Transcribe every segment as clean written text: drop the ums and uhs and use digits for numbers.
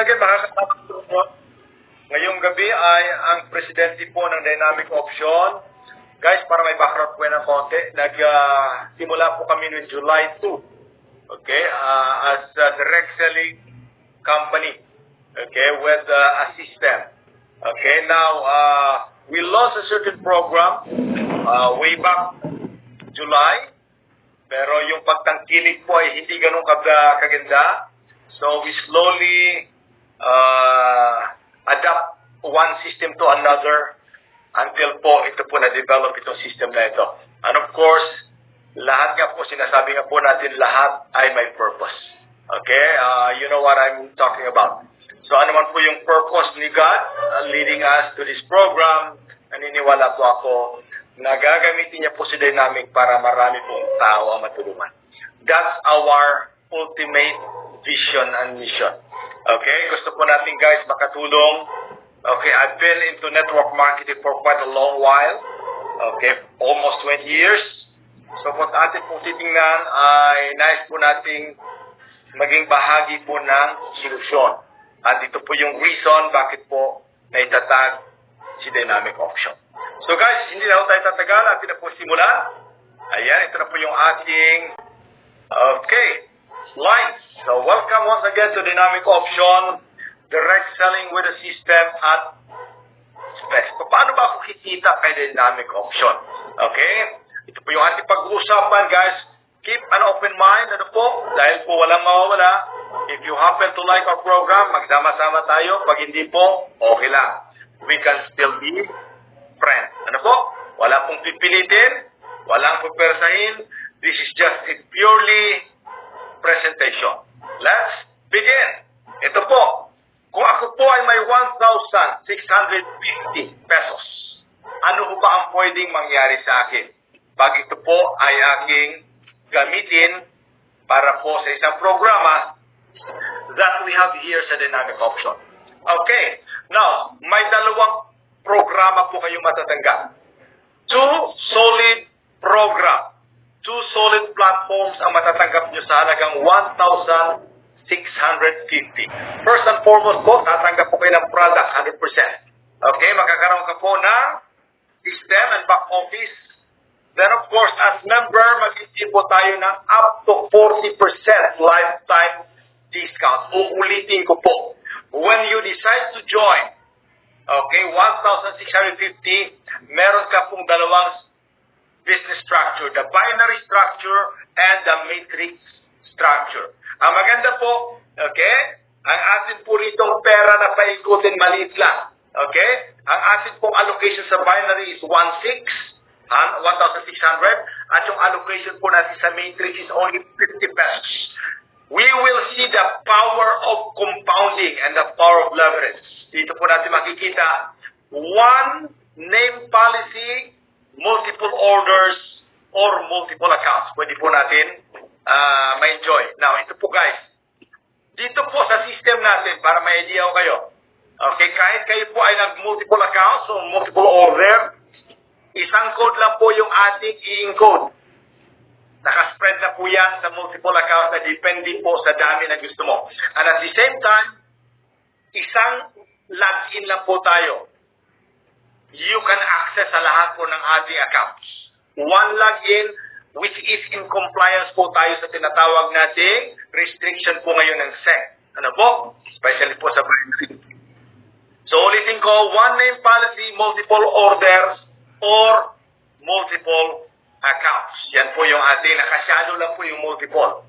again, makakasama po. Ngayong gabi ay ang presidente po ng Dynamic Option. Guys, para may background po ng konti, nagsimula po kami noong July 2. Okay, as a direct selling company. Okay, with a system. Okay, now we launched a certain program way back July. Pero yung pagtangkilik po ay hindi ganun kaganda. So we slowly adapt one system to another until po ito po na-develop itong system na ito. And of course, lahat nga po, sinasabi nga po natin, lahat ay may purpose. Okay? You know what I'm talking about. So ano man po yung purpose ni God leading us to this program, naniniwala po ako na gagamitin niya po si Dynamic para marami pong tao ang matulungan. That's our ultimate vision and mission. Okay? Gusto po natin guys makatulong. Okay, I've been into network marketing for quite a long while. Okay, almost 20 years. So kung atin pong titingnan ay nais po nating maging bahagi po ng solusyon. At ito po yung reason bakit po naitatag si Dynamic Option. So guys, hindi na tayo tatagal. Atin na po simulan. Ayan, ito na po yung ating slides. So welcome once again to Dynamic Option, direct selling with a system at specs. Paano ba ako kikita kay Dynamic Option? Okay? Ito po yung ating pag-uusapan, guys. Keep an open mind. Ano po? Dahil po walang mawawala. If you happen to like our program, magsama-sama tayo. Pag hindi po, okay lang. We can still be friends. Ano po? Wala pong pipilitin. Walang pupersahin. This is just a purely presentation. Let's begin. Ito po. Kung ako po ay may 1,650 pesos, ano ba ang pwedeng mangyari sa akin? Pag ito po ay aking gamitin para po sa isang programa that we have here sa Dynamic Option. Okay. Now, may dalawang programa po kayong matatanggap. Two solid program. Two solid platforms ang matatanggap nyo sa halagang 1,650. First and foremost po, tatanggap po kayo ng product 100%. Okay, magkakaroon ka po ng system and back office. Then of course, as member, mag-isip po tayo ng up to 40% lifetime discount. Uulitin ko po. When you decide to join, okay, 1,650, meron ka pong dalawang business structure, the binary structure and the matrix structure. Ang maganda po, okay, ang atin po ritong pera na paikutin maliit lang. Okay? Ang atin pong allocation sa binary is 1,600 at yung allocation po natin sa matrix is only 50 pesos. We will see the power of compounding and the power of leverage. Dito po natin makikita one name policy, multiple orders, or multiple accounts. Pwede po natin ma-enjoy. Now, ito po guys. Dito po sa system natin, para may idea ko kayo. Okay, kahit kayo po ay nag-multiple accounts o multiple order, isang code lang po yung ating i-encode. Nakaspread na po yan sa multiple accounts na depende po sa dami na gusto mo. And at the same time, isang login lang po tayo. You can access sa lahat po ng ating accounts. One login, which is in compliance po tayo sa tinatawag nating restriction po ngayon ng SEC. Ano po? Especially po sa binary. So ulitin ko, one name policy, multiple orders, or multiple accounts. Yan po yung ating nakasyado lang po yung multiple.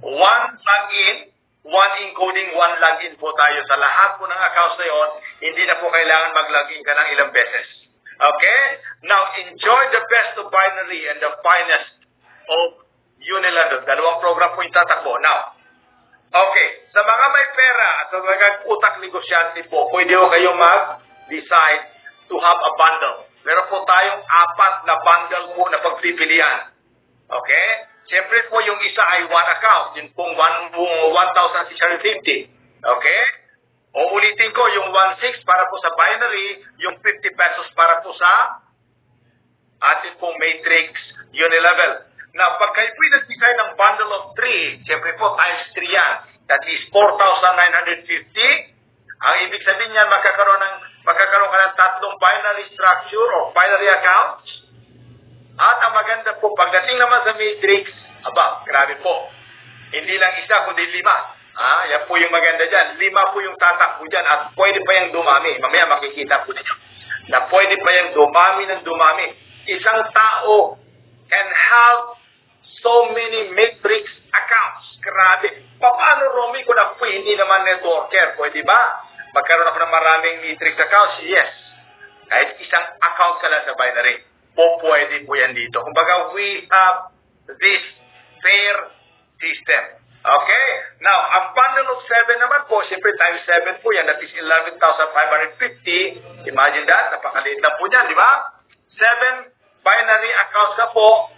One login, one encoding, one login po tayo sa lahat po ng accounts na yun. Hindi na po kailangan mag-login ka ng ilang beses. Okay? Now, enjoy the best of binary and the finest of Unilever. Dalawang program po yung tatakbo. Now, okay. Sa mga may pera at sa mga utak negosyante po, pwede ko kayo mag-decide to have a bundle. Meron po tayong 4 na bundle po na pagpipilian. Okay? Siyempre po yung isa ay one account. Yun pong 1,650. Okay? O ulitin ko, yung 1,600 para po sa binary, yung 50 pesos para po sa atin pong matrix unilevel. Now, pag kayo po nag-design ng bundle of 3, siyempre po times 3 yan. that is 4,950. Ang ibig sabihin niyan, magkakaroon ka ng tatlong binary structure or binary accounts. At ang maganda po, pagdating naman sa matrix, aba, grabe po. Hindi lang isa, kundi 5. Yan po yung maganda dyan. 5 po yung tatakbo dyan at pwede pa yung dumami. Mamaya makikita po ninyo na pwede pa yung dumami ng dumami. Isang tao can have so many matrix accounts. Grabe. Paano, Romy, kung ako hindi naman networker? Pwede ba? Magkaroon ako ng maraming matrix accounts? Yes. Kahit isang account ka lang sa binary. Pwede po yan dito. Kumbaga, we have this fair system. Okay? Now, ang bundle of 7 naman po, siyempre times 7 po yan. That is 11,550. Imagine that. Napakaliit na po yan, di ba? 7 binary accounts na po.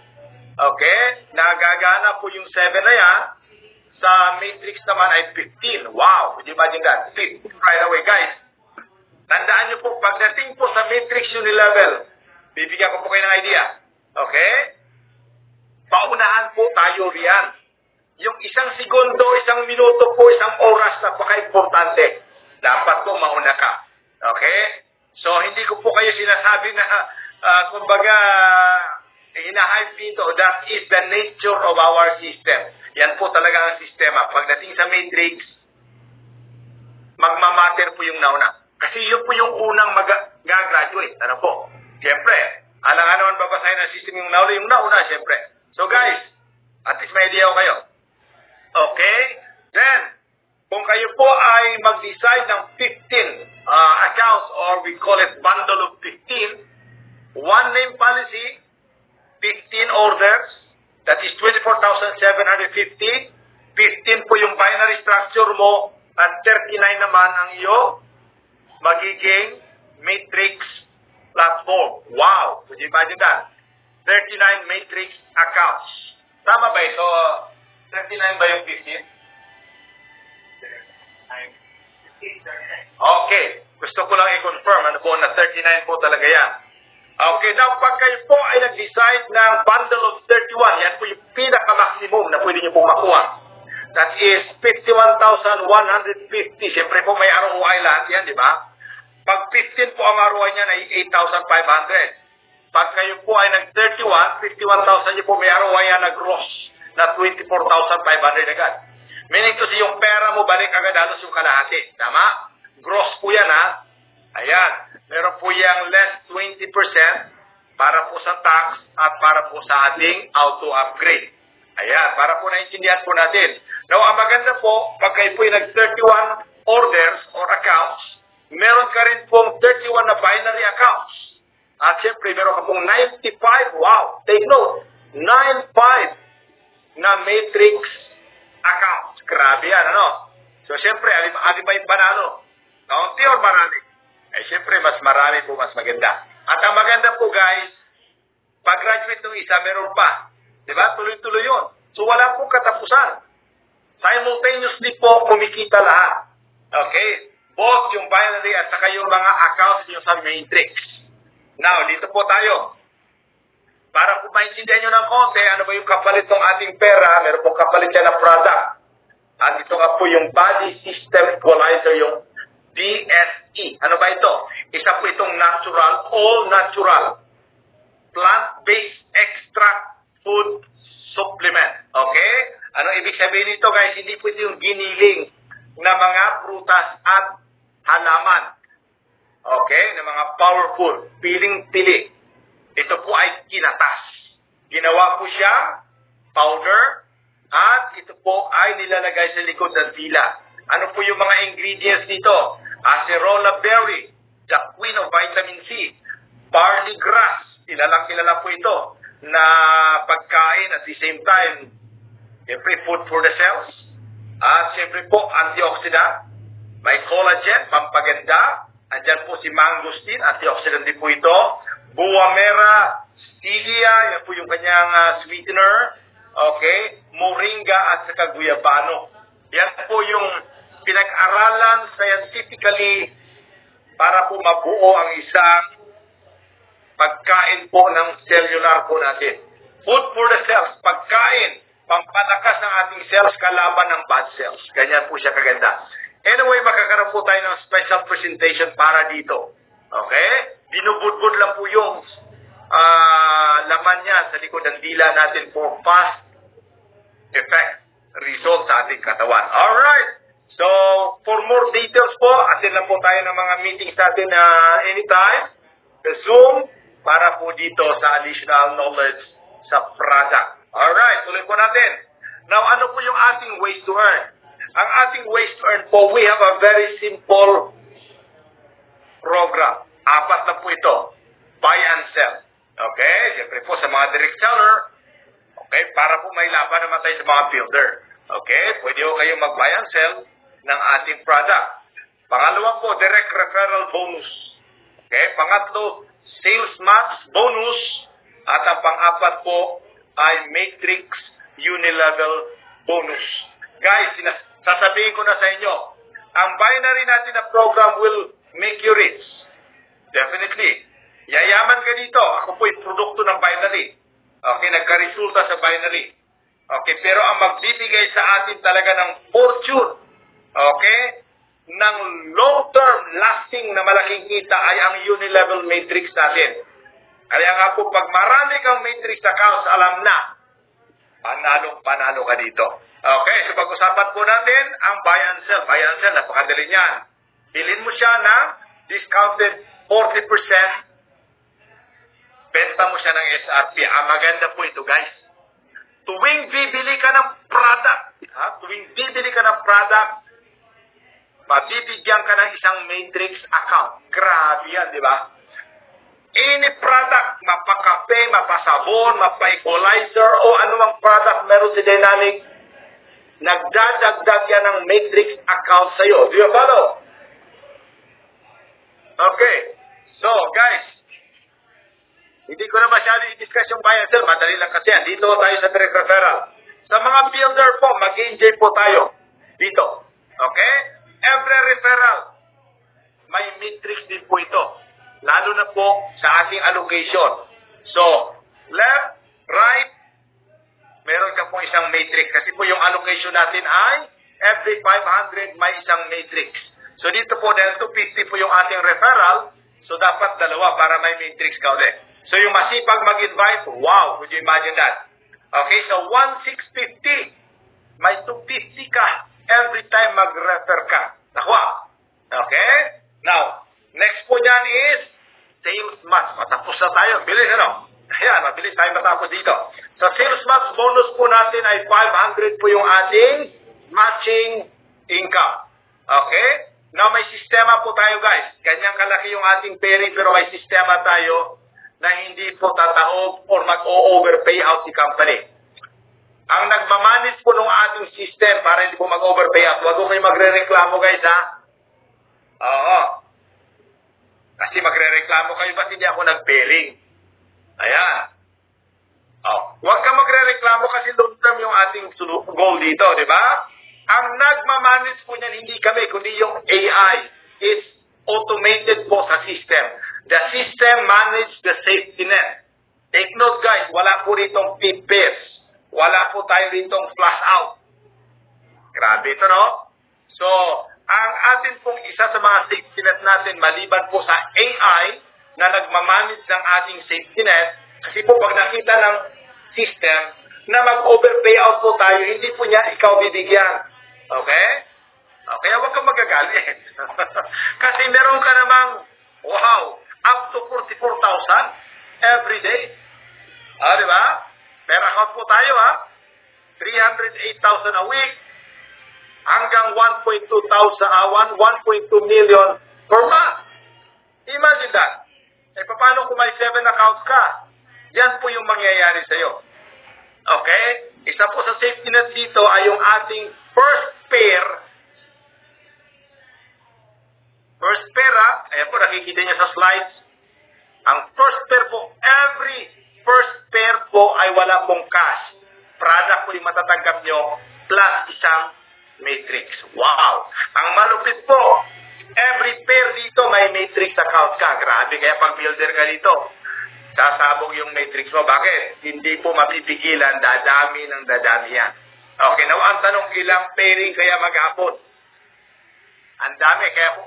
Okay? Nagagana po yung 7 na yan. Sa matrix naman ay 15. Wow! Would you imagine that? 15 right away, guys. Tandaan nyo po, pagdating po sa matrix unilevel, bibigyan ko po kayo ng idea. Okay? Paunahan po tayo riyan. Yung isang segundo, isang minuto po, isang oras, napaka-importante. Dapat po mauna ka. Okay? So, hindi ko po kayo sinasabi na, kumbaga, hina-hype dito, that is the nature of our system. Yan po talaga ang sistema. Pagdating sa matrix, magmamatter po yung nauna. Kasi yun po yung unang mag-graduate. Ano po? Siyempre, alang naman babasahin ang system yung nauna, siyempre. So guys, at least may idea ko kayo. Okay? Then, kung kayo po ay mag-decide ng 15 accounts or we call it bundle of 15, one name policy, 15 orders, that is 24,750. 15 po yung binary structure mo at 39 naman ang iyong magiging matrix platform. Wow! Could you imagine that? 39 matrix accounts. Tama ba ito? 39 ba yung 15? Okay. Gusto ko lang i-confirm ano po na 39 po talaga yan. Okay. Now, pag kayo po ay nag-decide ng bundle of 31, yan po yung pinaka-maximum na pwede nyo po makuha. That is 51,150. Siyempre po may ROI lahat yan, di ba? Pag 15 po ang ROI niyan ay 8,500. Pag kayo po ay nag-31, 51,000 nyo po may ROI yan na gross na 24,500 agad. Meaning to say, yung pera mo balik agad halos yung kalahati. Tama? Gross po yan, ha? Ayan. Meron po yung less 20% para po sa tax at para po sa ating auto-upgrade. Ayan. Para po naintindihan po natin. Now, ang maganda po, pag kayo po yung nag-31 orders or accounts, meron ka rin pong 31 na binary accounts. At syempre, meron ka pong 95. Wow! Take note. 95 na matrix accounts. Grabe yan, ano? So, syempre, alin ba yung panalo? Kaunti or marami? Eh, syempre, mas marami po, mas maganda. At ang maganda po, guys, pag-graduate ng isa, meron pa. Diba? Tuloy-tuloy yun. So, wala pong katapusan. Simultaneously po, kumikita lahat. Okay? Both yung binary at saka yung mga accounts yung sa matrix. Now, dito po tayo. Para kung maintindihan nyo ng konti, ano ba yung kapalit ng ating pera, meron pong kapalit yan na product. At ito nga po yung Body System Equalizer, yung BSE. Ano ba ito? Isa po itong natural, all natural, plant-based extract food supplement. Okay? Ano ibig sabihin nito, guys? Hindi po ito yung giniling na mga prutas at halaman. Okay? Na mga powerful, piling-pili. Ito po ay kinatas. Ginawa po siya, powder, at ito po ay nilalagay sa likod ng dila. Ano po yung mga ingredients dito? Acerola berry, the queen of vitamin C, barley grass, kilala po ito, na pagkain at the same time, siyempre food for the cells, at siyempre po antioxidant, may collagen, pampaganda, andyan po si mangosteen, antioxidant din po ito, guamera, stevia, yan po yung kanyang sweetener, okay, moringa at saka guyabano. Yan po yung pinag-aralan scientifically para po mabuo ang isang pagkain po ng cellular po natin. Food for the cells, pagkain pampalakas ng ating cells kalaban ng bad cells. Ganyan po siya kaganda. Anyway, magkakaroon po tayo ng special presentation para dito. Okay? Binubudbud lang po yung laman niya sa likod ng dila natin for fast effect result sa ating katawan. Alright! So, for more details po, attend lang po tayo ng mga meetings natin anytime. The Zoom, para po dito sa additional knowledge sa product. Alright, tuloy po natin. Now, ano po yung ating ways to earn? Ang ating ways to earn po, we have a very simple program. 4 na po ito. Buy and sell. Okay? Siyempre po sa mga direct seller, okay, para po may laban naman tayo sa mga builder. Okay? Pwede po kayong mag-buy and sell ng ating product. Pangalawa po, direct referral bonus. Okay? Pangatlo, sales match bonus. At ang pang-apat po ay matrix unilevel bonus. Guys, sasabihin ko na sa inyo, ang binary natin na program will make you rich. Definitely. Yayaman ka dito. Ako po'y produkto ng binary. Okay, nagka-resulta sa binary. Okay, pero ang magbibigay sa atin talaga ng fortune, okay, ng long-term lasting na malaking kita ay ang unilevel matrix natin. Kaya nga po, pag marami kang matrix accounts, alam na, panalo ka dito. Okay, so pag-usapan po natin ang buy and sell. Buy and sell, napakadali niyan. Bilhin mo siya ng discounted 40%. Benta mo siya ng SRP. Ang maganda po ito, guys. Tuwing bibili ka ng product, mabibigyan ka ng isang matrix account. Grabe yan, di ba? Any product, mapakape, mapasabon, mapa-equalizer, o anumang product meron si Dynamic, nagdadagdag yan ng matrix account sa'yo. Do you follow? Okay. So, guys, hindi ko na masyado i-discuss yung buy and sell. Madali lang kasi yan. Dito tayo sa direct referral. Sa mga builder po, mag-enjoy po tayo dito. Okay? Every referral, may matrix din po ito. Lalo na po sa ating allocation. So, left, right, meron ka po isang matrix. Kasi po yung allocation natin ay every 500 may isang matrix. So, dito po, dahil 250 po yung ating referral, so dapat dalawa para may matrix ka ulit. So, yung masipag mag-invite, wow, could you imagine that? Okay, so 1,650. May 250 ka every time mag-refer ka. Nakuha. Okay? Now, next po dyan is sales match. Matapos na tayo. Bilis, ano? Ayan, mabilis tayo matapos dito. Sa sales match bonus po natin ay 500 po yung ating matching income. Okay? Now, may sistema po tayo, guys. Kanyang kalaki yung ating pairing, pero may sistema tayo na hindi po tataob or mag-o-overpay out si company. Ang nagmamanage po ng ating system para hindi po mag-overpay out, huwag ko kayo magre-reklamo, guys, ha? Oo. Kasi magre-reklamo kayo, ba't hindi ako nag-pairing? Ayan. Oh. Huwag ka magre-reklamo kasi long-term yung ating goal dito, di ba? Ang nagmamanage po niyan, hindi kami, kundi yung AI is automated po sa system. The system manage the safety net. Take note, guys, wala po ritong PPS. Wala po tayo ritong flash out. Grabe ito, no? So, ang atin pong isa sa mga safety net natin, maliban po sa AI na nagmamanage ng ating safety net, kasi po pag nakita ng system na mag-overpay out po tayo, hindi po niya ikaw bibigyan. Okay? Kaya huwag kang magagalit. Kasi meron ka namang, wow, up to 44,000 every day. Di ba? Per account po tayo, 308,000 a week hanggang 1.2 million per month. Imagine that. Paano kung may 7 accounts ka? Yan po yung mangyayari sa'yo. Okay? Isa po sa safety net dito ay yung ating first pair. First pair, ayan po, nakikita niyo sa slides. Ang first pair po, every first pair po ay wala pong cash. Product po yung matatanggap nyo plus isang matrix. Wow! Ang malupit po, every pair dito may matrix account ka. Grabe, kaya pag builder ka dito. sasabog yung matrix mo. Bakit? Hindi po mapipigilan, dadami ng dadami yan. Okay, now ang tanong, ilang pairing kaya maghapon? Ang dami, kaya po,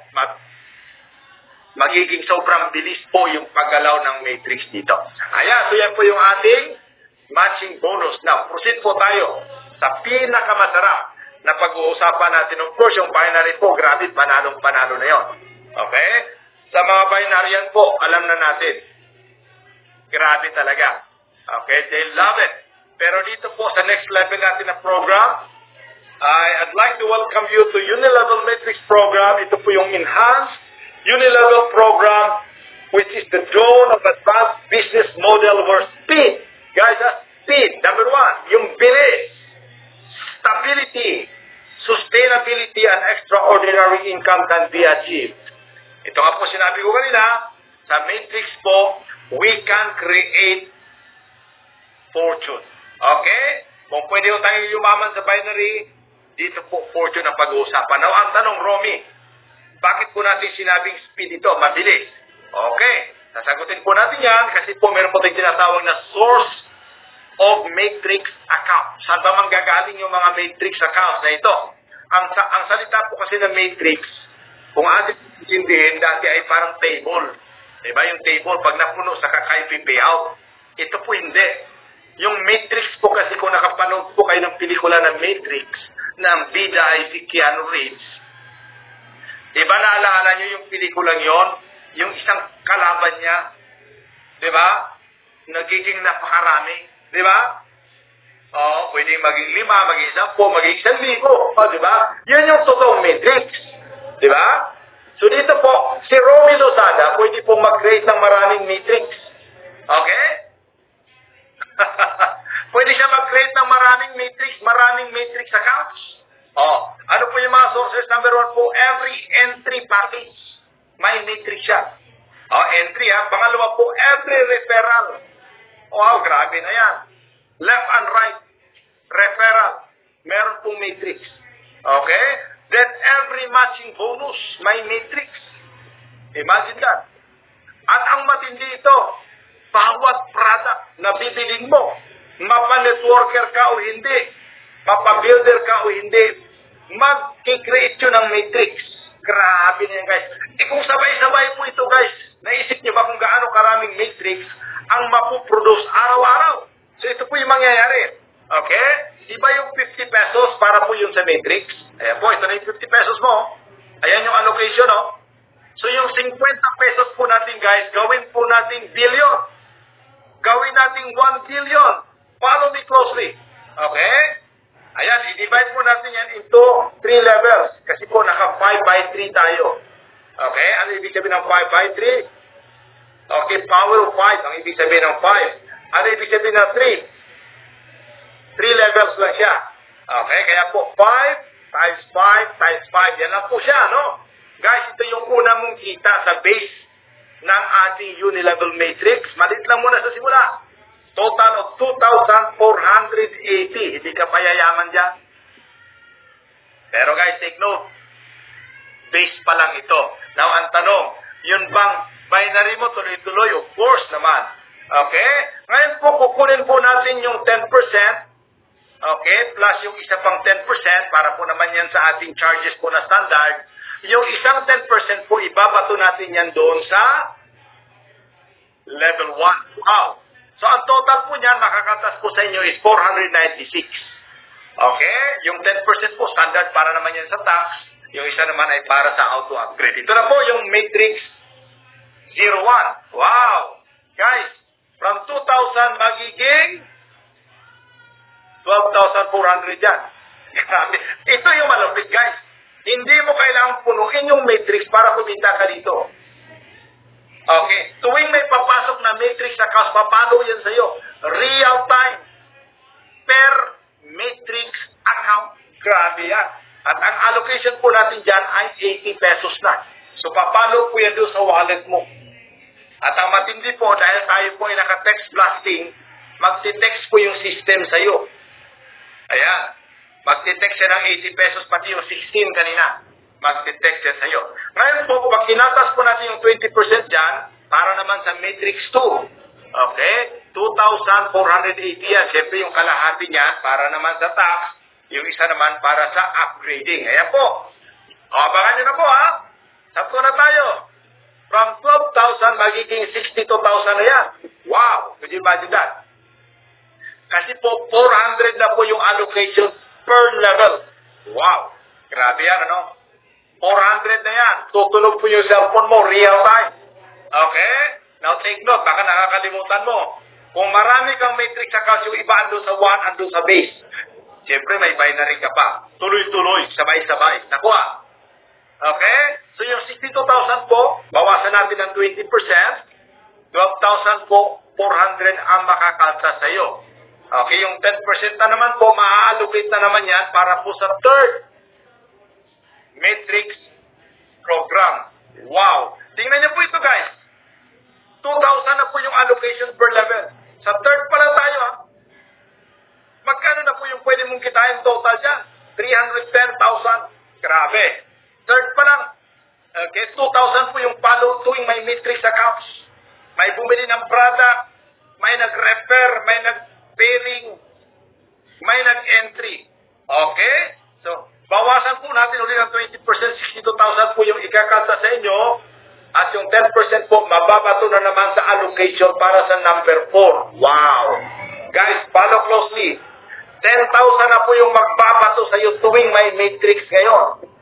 magiging sobrang bilis po yung paggalaw ng matrix dito. Ayan, so yan po yung ating matching bonus. Now, proceed po tayo sa pinakamasarap na pag-uusapan natin. Of course, yung binary po, grabe, panalong-panalo na yon. Okay? Sa mga binary yan po, alam na natin. Grabe talaga. Okay? They love it. Pero dito po, sa next level natin na program, I'd like to welcome you to Unilevel Matrix Program. Ito po yung Enhanced Unilevel Program, which is the dawn of advanced business model where speed, guys, speed, number one, yung bilis, stability, sustainability, and extraordinary income can be achieved. Ito nga po sinabi ko kanina, sa Matrix po, we can create fortune. Okay? Kung pwede ko tayo yumaman sa binary, dito po fortune ang pag-uusapan. Now, ang tanong, Romy, bakit po natin sinabing speed ito? Mabilis. Okay. Sasagutin po natin yan kasi po meron po tayong tinatawag na source of matrix account. Saan ba manggagaling yung mga matrix accounts na ito? Ang salita po kasi ng matrix, kung atin intindihin, dati ay parang table. Diba yung table, pag napuno sa kakaipin payout. Ito po hindi. Yung matrix po kasi kung nakapanood po kayo ng pelikula ng Matrix, na ang bida ay si Keanu Reeves, diba naalala nyo yung pelikulang yon? Yung isang kalaban niya, diba? Nagiging napakarami, diba? Oo, pwedeng maging 5, maging 10, maging 1,000. O, diba? Yan yung totoong matrix. Diba? So dito po, si Romy Lozada, pwede po mag-create ng maraming matrix. Okay? Pwede siya mag-create ng maraming matrix accounts. Oh, ano po yung mga sources? Number 1 po, every entry package, may matrix siya. Oh, entry ha. Pangalawa po, every referral. Wow, grabe na yan. Left and right, referral, meron pong matrix. Okay? Then every matching bonus, may matrix. Imagine that. At ang matindi ito, bawat product na bibilin mo, mapa-networker ka o hindi, mapa-builder ka o hindi, mag-create yun ng matrix. Grabe na yan, guys. Kung sabay-sabay po ito, guys, naisip niyo ba kung gaano karaming matrix ang mapuproduce araw-araw? So ito po yung mangyayari. Okay? Iba yung 50 pesos para po yun sa matrix. Ayan po, ito na yung 50 pesos mo. Ayan yung allocation, no? So yung 50 pesos po natin, guys, gawin po natin billion. Gawin natin 1 billion. Follow me closely. Okay? Ayan, i-divide po natin yan into 3 levels. Kasi po, naka 5 by 3 tayo. Okay? Ano ibig sabihin ng 5 by 3? Okay, power of 5. Ang ibig sabihin ng 5. Ano ibig sabihin ng 3? 3 levels lang siya. Okay, kaya po 5 times 5 times 5. Yan lang po siya, no? Guys, ito yung una mong kita sa base ng ating unilevel matrix. Malit lang muna sa simula. Total of 2,480. Hindi ka payayaman dyan. Pero guys, take note. Base pa lang ito. Now, ang tanong, yun bang binary mo tuloy-tuloy? Of course naman. Okay? Ngayon po, kukunin po natin yung 10%. Okay? Plus yung isa pang 10% para po naman yan sa ating charges po na standard. Yung isang 10% po, ibabato natin yan doon sa level 1. Wow! So, ang total po niyan, makakatas po sa inyo is 496. Okay? Yung 10% po, standard para naman yan sa tax. Yung isa naman ay para sa auto-upgrade. Ito na po yung matrix 01. Wow! Guys, from 2,000 magiging 12,400 yan. Ito yung malupit, guys. Hindi mo kailangang punuin yung matrix para kumita ka dito. Okay. Tuwing may papasok na matrix accounts, papalo yan sa'yo. Real time. Per matrix account. Grabe yan. At ang allocation po natin dyan ay 80 pesos na. So, papalo po yan doon sa wallet mo. At ang matindi po, dahil tayo po ay naka-text blasting, magti-text po yung system sa'yo. Ayan. Magti-text siya ng 80 pesos, pati yung 16 kanina. Magti-text siya sa'yo. Ngayon po, pag kinatas po natin yung 20% dyan, para naman sa matrix 2. Okay? 2,480 yan. Siyempre yung kalahati niyan para naman sa tax, yung isa naman para sa upgrading. Ayan po. O, abangan nyo na po ha. Sakto na tayo. From 12,000 magiging 62,000 na yan. Wow! Could you imagine that? Kasi po 400 na po yung allocation per level. Wow! Grabe yan, ano? 400 na yan. Tutunog po yung cellphone mo, real time. Okay? Now take note, baka nakakalimutan mo. Kung marami kang matrix accounts, yung iba andun sa 1, andun sa base. Siyempre, may binary ka pa. Tuloy-tuloy, sabay-sabay. Nakuha. Okay? So yung 62,000 po, bawasan natin ng 20%. 12,000 po, 400 ang makakalsa sa iyo. Okay, yung 10% na naman po, ma-allocate na naman yan para po sa third matrix program. Wow! Tingnan niyo po ito guys. 2,000 na po yung allocation per level. Sa third pa lang tayo ha. Magkano na po yung pwede mong kitain total dyan? 310,000. Grabe. Third pa lang. Okay, 2,000 po yung follow tuwing may matrix accounts. May bumili ng product, may nag-refer, may nag-pairing, may nag-entry. Okay? So, bawasan po natin ulit ng 20%, 62,000 po yung ikakalta sa inyo, at yung 10% po, mababato na naman sa allocation para sa number 4. Wow! Guys, follow closely. 10,000 na po yung magbabato sa iyo tuwing may matrix ngayon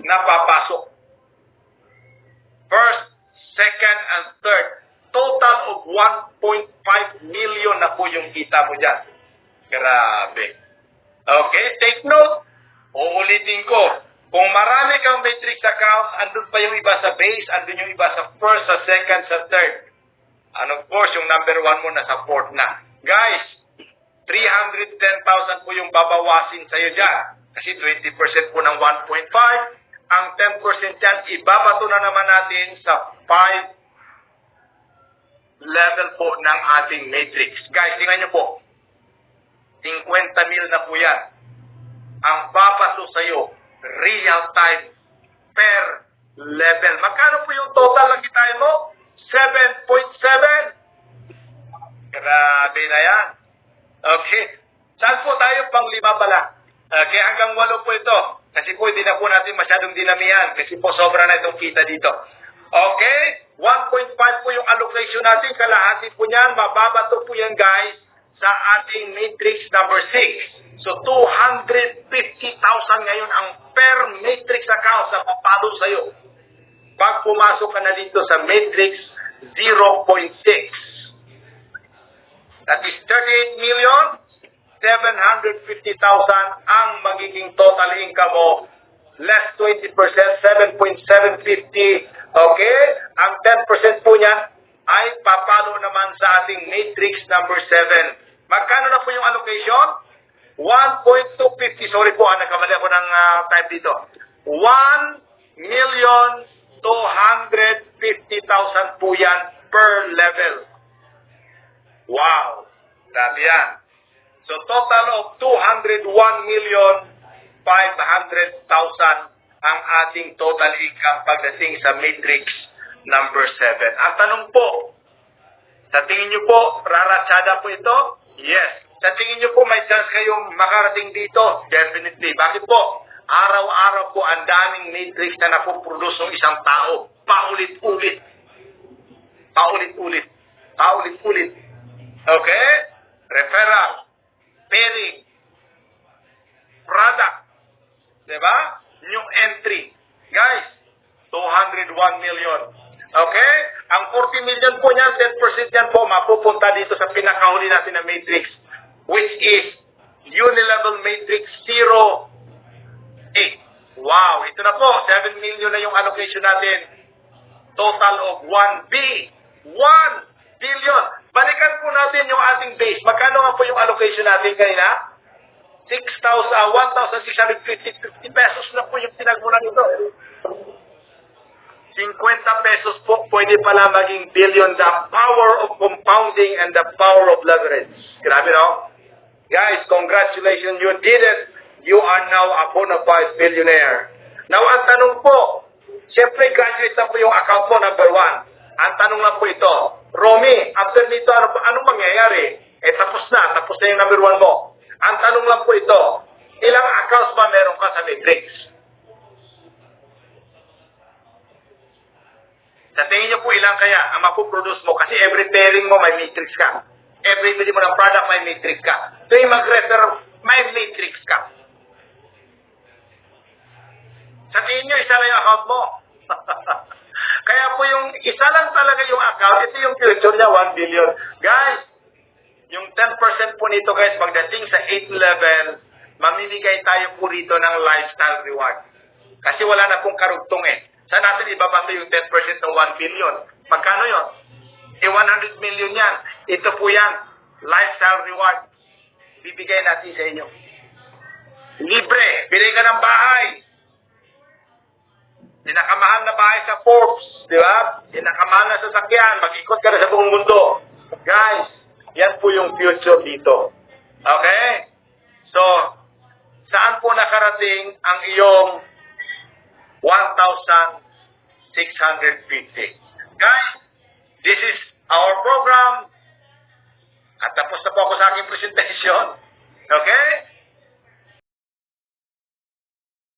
na papasok. First, second, and third. Total of 1.5 million na po yung kita mo dyan. Grabe. Okay, take note. Uulitin ko. Kung marami kang matrix account, andun pa yung iba sa base, andun yung iba sa first, sa second, sa third. And of course, yung number 1 mo nasa fourth na. Guys, 310,000 po yung babawasin sa'yo dyan. Kasi 20% po ng 1.5. Ang 10% dyan, ibabato na naman natin sa 5 level po ng ating matrix. Guys, tingnan nyo po. 50 mil na po yan. Ang babato sa'yo, real time, per level. Magkano po yung total na kitain mo? 7.7. Grabe na yan. Okay. Saan po tayo? Pang 5 pala. Okay, hanggang 8 po ito. Kasi po, hindi na po natin masyadong dinamihan. Kasi po, sobra na itong kita dito. Okay? 1.5 po yung allocation natin. Kalahati po niyan. Mababato po yan, guys, sa ating matrix number 6. So, 250,000 ngayon ang per matrix account na papalo sa'yo. Pag pumasok ka na dito sa matrix 0.6. That is 38,750,000 ang magiging total income mo. Less 20%, 7.750. Okay? Ang 10% po niyan ay papalo naman sa ating matrix number 7. Magkano na po yung allocation? 1.250. Sorry po, nagkamali ako ng type dito. 1,250,000 po yan per level. Wow! Grabe yan. So, total of 201,500,000 ang ating total income pagdating sa matrix number 7. Ang tanong po, sa tingin nyo po, raratsada po ito? Yes. Sa tingin nyo po, may chance kayong makarating dito? Definitely. Bakit po? Araw-araw po ang daming matrix na napuproduce ng isang tao. Paulit-ulit. Paulit-ulit. Paulit-ulit. Okay? Referral. Pairing. Product. Diba? New entry. Guys, 201 million. Okay? Ang 40 million po niyan, 10% yan po, mapupunta dito sa pinakahuli natin na matrix, which is unilevel matrix 08. Wow, ito na po, 7 million na yung allocation natin. Total of 1 billion. Balikan po natin yung ating base. Magkano nga po yung allocation natin kanina? 1,650 pesos na po yung pinagmulan nito. 50 pesos po, pwede pala maging billion. The power of compounding and the power of leverage. Grabe, no? Guys, congratulations, you did it. You are now a bona fide billionaire. Now, ang tanong po, siyempre graduate na po yung account mo, number 1. Ang tanong lang po ito, Romy, after nito, anong mangyayari? Tapos na yung number 1 mo. Ang tanong lang po ito, ilang accounts ba meron ka sa Matrix? Sa tingin niyo po ilang kaya ang mapuproduce mo kasi every pairing mo may matrix ka. Every bili mo ng product may matrix ka. Tuwing mag-refer, may matrix ka. Sa tingin niyo, isa lang yung account mo. Kaya po yung isa lang talaga yung account, ito yung future niya, 1 billion. Guys, yung 10% po nito guys, pagdating sa 8th level, mamimigay tayo po rito ng lifestyle reward. Kasi wala na pong karugtong eh. Saan natin ibabato yung 10% ng 1 billion? Magkano yon? 100 million yan. Ito po yan. Lifestyle reward. Bibigay natin sa inyo. Libre. Bili ka ng bahay. Pinakamahal na bahay sa Forbes. Di ba? Pinakamahal na sasakyan. Mag-ikot ka na sa buong mundo. Guys, yan po yung future dito. Okay? So, saan po nakarating ang iyong 1,650. Guys, this is our program. At tapos na po ako sa aking presentation. Okay?